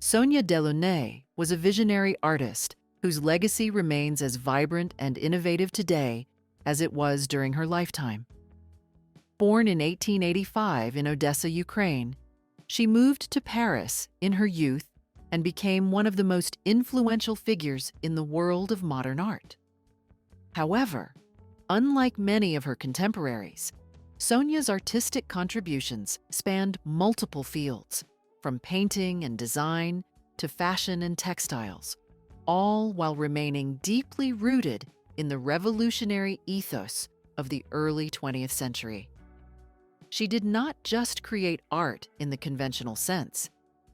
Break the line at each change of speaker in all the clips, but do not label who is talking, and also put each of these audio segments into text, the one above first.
Sonia Delaunay was a visionary artist whose legacy remains as vibrant and innovative today as it was during her lifetime. Born in 1885 in Odessa, Ukraine, she moved to Paris in her youth and became one of the most influential figures in the world of modern art. However, unlike many of her contemporaries, Sonia's artistic contributions spanned multiple fields, from painting and design to fashion and textiles, all while remaining deeply rooted in the revolutionary ethos of the early 20th century. She did not just create art in the conventional sense.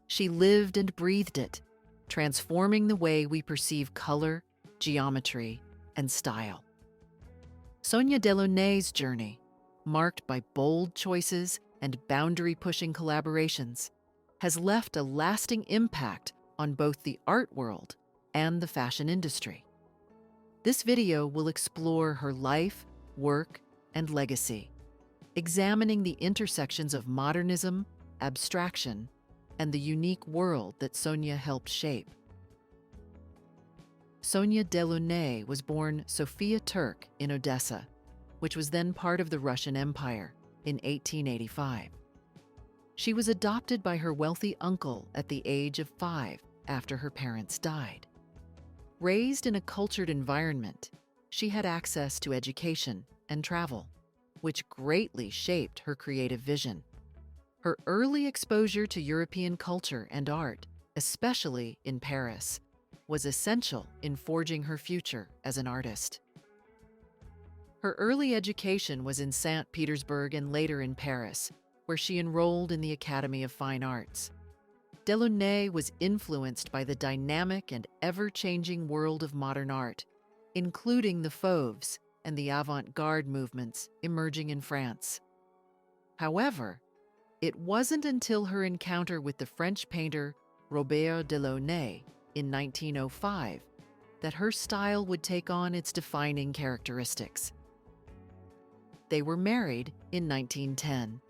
She lived and breathed it, transforming the way we perceive color, geometry, and style. Sonia Delaunay's journey, marked by bold choices and boundary-pushing collaborations, has left a lasting impact on both the art world and the fashion industry. This video will explore her life, work, and legacy, examining the intersections of modernism, abstraction, and the unique world that Sonia helped shape. Sonia Delaunay was born Sophia Turk in Odessa, which was then part of the Russian Empire, in 1885. She was adopted by her wealthy uncle at the age of 5 after her parents died. Raised in a cultured environment, she had access to education and travel, which greatly shaped her creative vision. Her early exposure to European culture and art, especially in Paris, was essential in forging her future as an artist. Her early education was in St. Petersburg and later in Paris, where she enrolled in the Academy of Fine Arts. Delaunay was influenced by the dynamic and ever-changing world of modern art, including the Fauves and the Avant-Garde movements emerging in France. However, it wasn't until her encounter with the French painter Robert Delaunay in 1905 that her style would take on its defining characteristics. They were married in 1910,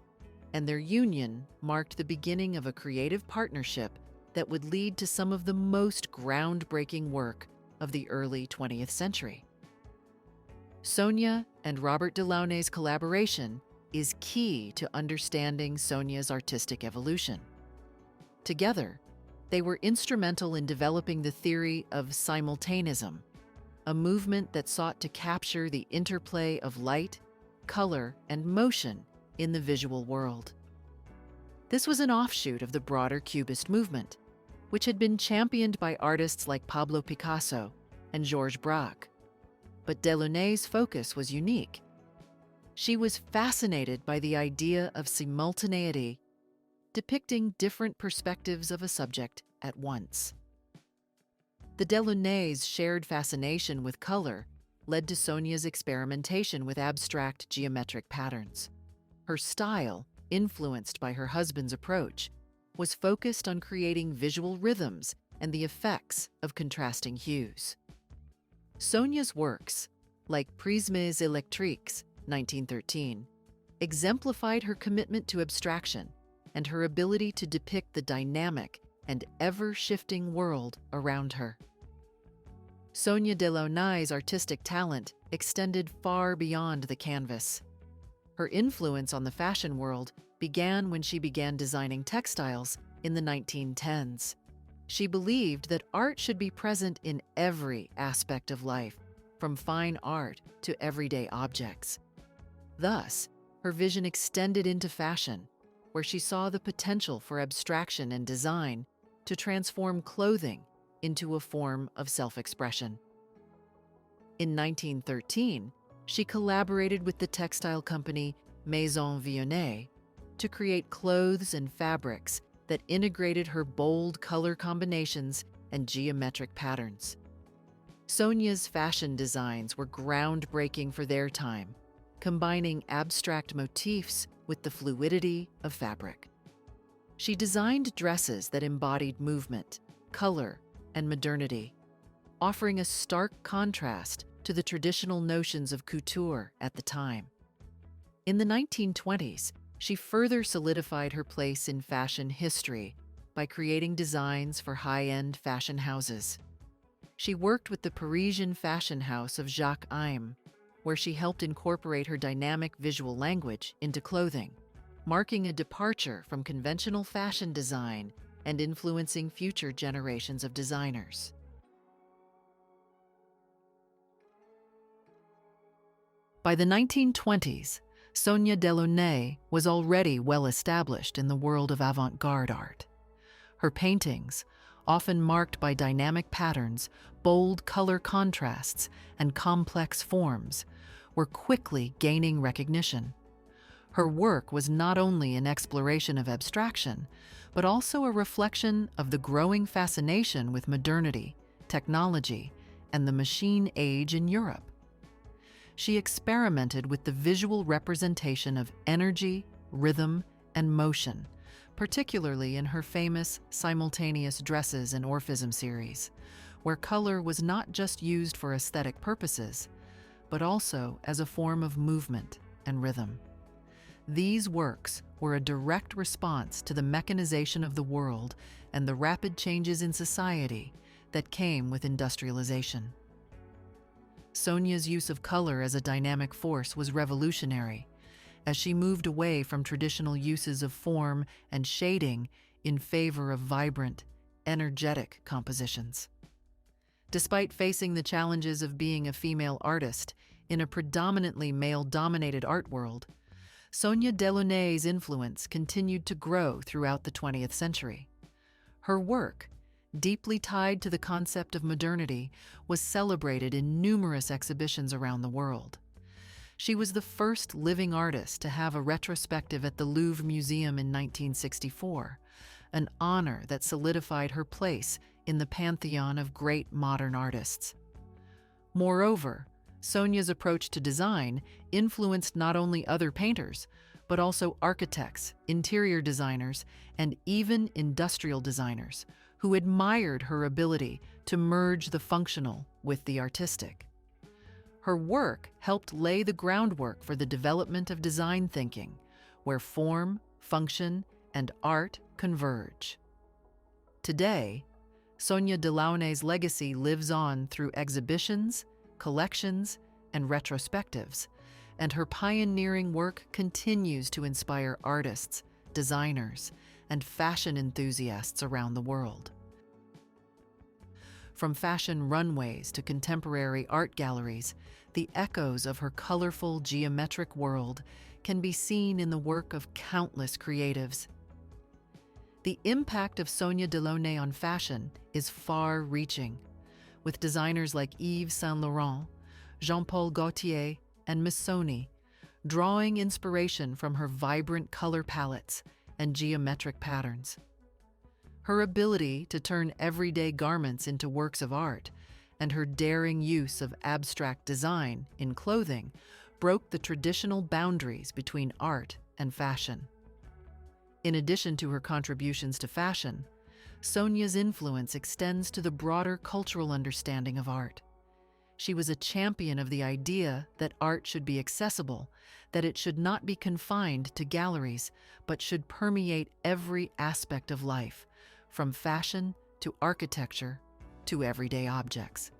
and their union marked the beginning of a creative partnership that would lead to some of the most groundbreaking work of the early 20th century. Sonia and Robert Delaunay's collaboration is key to understanding Sonia's artistic evolution. Together, they were instrumental in developing the theory of simultanism, a movement that sought to capture the interplay of light, color, and motion in the visual world. This was an offshoot of the broader Cubist movement, which had been championed by artists like Pablo Picasso and Georges Braque. But Delaunay's focus was unique. She was fascinated by the idea of simultaneity, depicting different perspectives of a subject at once. The Delaunays' shared fascination with color led to Sonia's experimentation with abstract geometric patterns. Her style, influenced by her husband's approach, was focused on creating visual rhythms and the effects of contrasting hues. Sonia's works, like Prismes électriques, 1913, exemplified her commitment to abstraction and her ability to depict the dynamic and ever-shifting world around her. Sonia Delaunay's artistic talent extended far beyond the canvas. Her influence on the fashion world began when she began designing textiles in the 1910s. She believed that art should be present in every aspect of life, from fine art to everyday objects. Thus, her vision extended into fashion, where she saw the potential for abstraction and design to transform clothing into a form of self-expression. In 1913, she collaborated with the textile company Maison Vionnet to create clothes and fabrics that integrated her bold color combinations and geometric patterns. Sonia's fashion designs were groundbreaking for their time, combining abstract motifs with the fluidity of fabric. She designed dresses that embodied movement, color, and modernity, offering a stark contrast to the traditional notions of couture at the time. In the 1920s, she further solidified her place in fashion history by creating designs for high-end fashion houses. She worked with the Parisian fashion house of Jacques Im, where she helped incorporate her dynamic visual language into clothing, marking a departure from conventional fashion design and influencing future generations of designers. By the 1920s, Sonia Delaunay was already well established in the world of avant-garde art. Her paintings, often marked by dynamic patterns, bold color contrasts, and complex forms, were quickly gaining recognition. Her work was not only an exploration of abstraction, but also a reflection of the growing fascination with modernity, technology, and the machine age in Europe. She experimented with the visual representation of energy, rhythm, and motion, particularly in her famous Simultaneous Dresses and Orphism series, where color was not just used for aesthetic purposes, but also as a form of movement and rhythm. These works were a direct response to the mechanization of the world and the rapid changes in society that came with industrialization. Sonia's use of color as a dynamic force was revolutionary, as she moved away from traditional uses of form and shading in favor of vibrant, energetic compositions. Despite facing the challenges of being a female artist in a predominantly male-dominated art world, Sonia Delaunay's influence continued to grow throughout the 20th century. Her work, deeply tied to the concept of modernity, was celebrated in numerous exhibitions around the world. She was the first living artist to have a retrospective at the Louvre Museum in 1964, an honor that solidified her place in the pantheon of great modern artists. Moreover, Sonia's approach to design influenced not only other painters, but also architects, interior designers, and even industrial designers, who admired her ability to merge the functional with the artistic. Her work helped lay the groundwork for the development of design thinking, where form, function, and art converge. Today, Sonia Delaunay's legacy lives on through exhibitions, collections, and retrospectives, and her pioneering work continues to inspire artists, designers, and fashion enthusiasts around the world. From fashion runways to contemporary art galleries, the echoes of her colorful, geometric world can be seen in the work of countless creatives. The impact of Sonia Delaunay on fashion is far-reaching, with designers like Yves Saint Laurent, Jean-Paul Gaultier, and Missoni drawing inspiration from her vibrant color palettes and geometric patterns. Her ability to turn everyday garments into works of art and her daring use of abstract design in clothing broke the traditional boundaries between art and fashion. In addition to her contributions to fashion, Sonia's influence extends to the broader cultural understanding of art. She was a champion of the idea that art should be accessible, that it should not be confined to galleries, but should permeate every aspect of life, from fashion to architecture to everyday objects.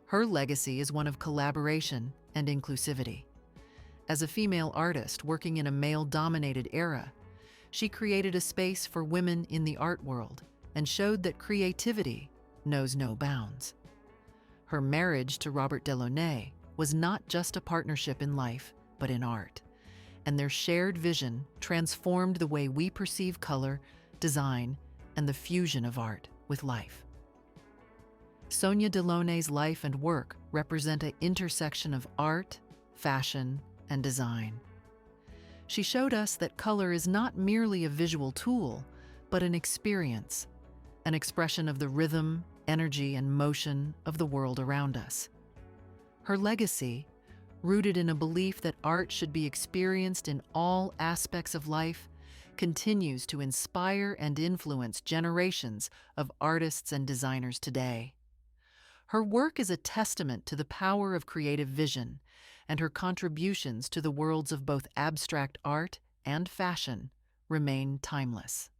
Her legacy is one of collaboration and inclusivity. As a female artist working in a male-dominated era, she created a space for women in the art world and showed that creativity knows no bounds. Her marriage to Robert Delaunay was not just a partnership in life, but in art, and their shared vision transformed the way we perceive color, design, and the fusion of art with life. Sonia Delaunay's life and work represent an intersection of art, fashion, and design. She showed us that color is not merely a visual tool, but an experience, an expression of the rhythm, energy, and motion of the world around us. Her legacy, rooted in a belief that art should be experienced in all aspects of life, continues to inspire and influence generations of artists and designers today. Her work is a testament to the power of creative vision, and her contributions to the worlds of both abstract art and fashion remain timeless.